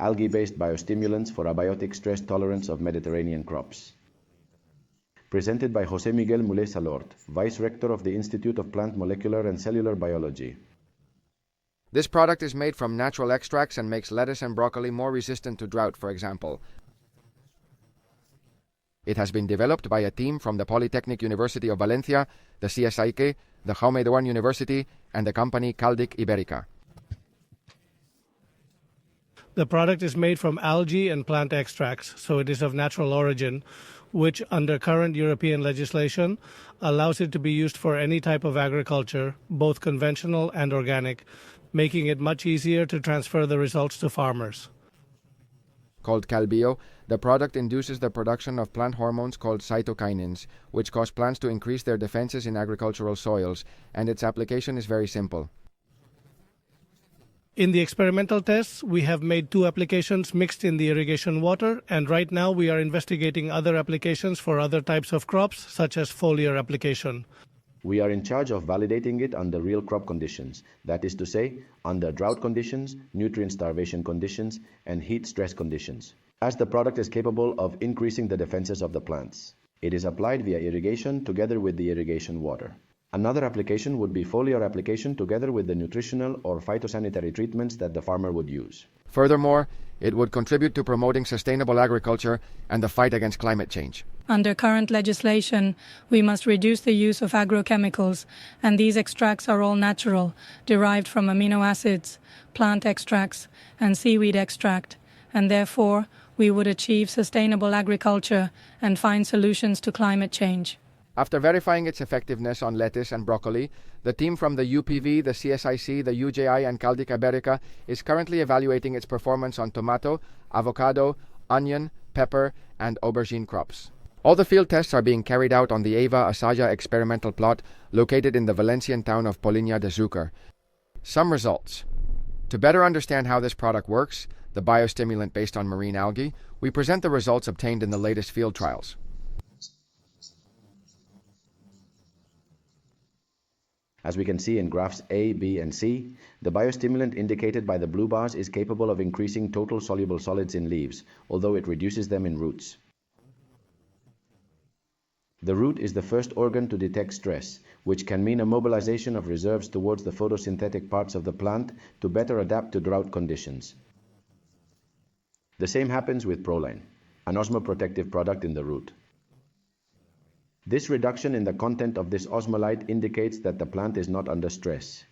algae-based biostimulants for abiotic stress tolerance of Mediterranean crops. Presented by José Miguel Mulé Salort, Vice Rector of the Institute of Plant Molecular and Cellular Biology. This product is made from natural extracts and makes lettuce and broccoli more resistant to drought, for example. It has been developed by a team from the Polytechnic University of Valencia, the CSIC, the Jaume Duan University, and the company CLIMED-FRUIT. The product is made from algae and plant extracts, so it is of natural origin, which under current European legislation allows it to be used for any type of agriculture, both conventional and organic, making it much easier to transfer the results to farmers. Called CalBio, the product induces the production of plant hormones called cytokinins, which cause plants to increase their defenses in agricultural soils, and its application is very simple. In the experimental tests, we have made 2 applications mixed in the irrigation water, and right now we are investigating other applications for other types of crops, such as foliar application. We are in charge of validating it under real crop conditions, that is to say, under drought conditions, nutrient starvation conditions, and heat stress conditions, as the product is capable of increasing the defenses of the plants. It is applied via irrigation together with the irrigation water. Another application would be foliar application together with the nutritional or phytosanitary treatments that the farmer would use. Furthermore, it would contribute to promoting sustainable agriculture and the fight against climate change. Under current legislation, we must reduce the use of agrochemicals, and these extracts are all natural, derived from amino acids, plant extracts, and seaweed extract, and therefore we would achieve sustainable agriculture and find solutions to climate change. After verifying its effectiveness on lettuce and broccoli, the team from the UPV, the CSIC, the UJI, and Caldic Iberica is currently evaluating its performance on tomato, avocado, onion, pepper, and aubergine crops. All the field tests are being carried out on the Eva Asaja experimental plot located in the Valencian town of Poliña de Xúquer. Some results. To better understand how this product works, the biostimulant based on marine algae, we present the results obtained in the latest field trials. As we can see in graphs A, B, and C, the biostimulant indicated by the blue bars is capable of increasing total soluble solids in leaves, although it reduces them in roots. The root is the first organ to detect stress, which can mean a mobilization of reserves towards the photosynthetic parts of the plant to better adapt to drought conditions. The same happens with proline, an osmoprotective product in the root. This reduction in the content of this osmolyte indicates that the plant is not under stress.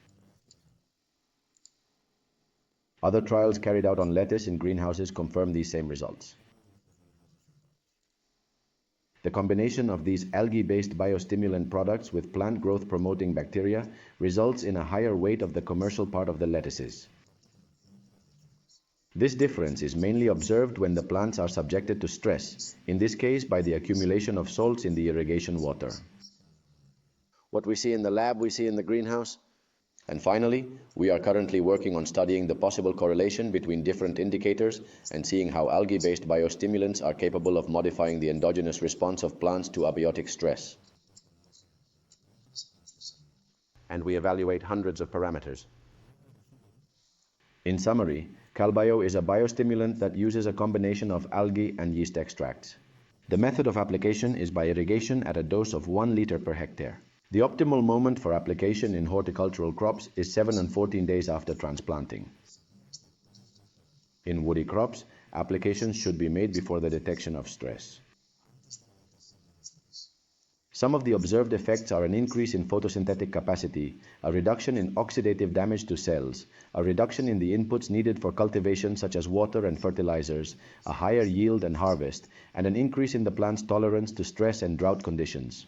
Other trials carried out on lettuce in greenhouses confirm these same results. The combination of these algae-based biostimulant products with plant growth-promoting bacteria results in a higher weight of the commercial part of the lettuces. This difference is mainly observed when the plants are subjected to stress, in this case by the accumulation of salts in the irrigation water. What we see in the lab, we see in the greenhouse. And finally, we are currently working on studying the possible correlation between different indicators and seeing how algae-based biostimulants are capable of modifying the endogenous response of plants to abiotic stress. And we evaluate hundreds of parameters. In summary, CalBio is a biostimulant that uses a combination of algae and yeast extracts. The method of application is by irrigation at a dose of 1 liter per hectare. The optimal moment for application in horticultural crops is 7 and 14 days after transplanting. In woody crops, applications should be made before the detection of stress. Some of the observed effects are an increase in photosynthetic capacity, a reduction in oxidative damage to cells, a reduction in the inputs needed for cultivation such as water and fertilizers, a higher yield and harvest, and an increase in the plant's tolerance to stress and drought conditions.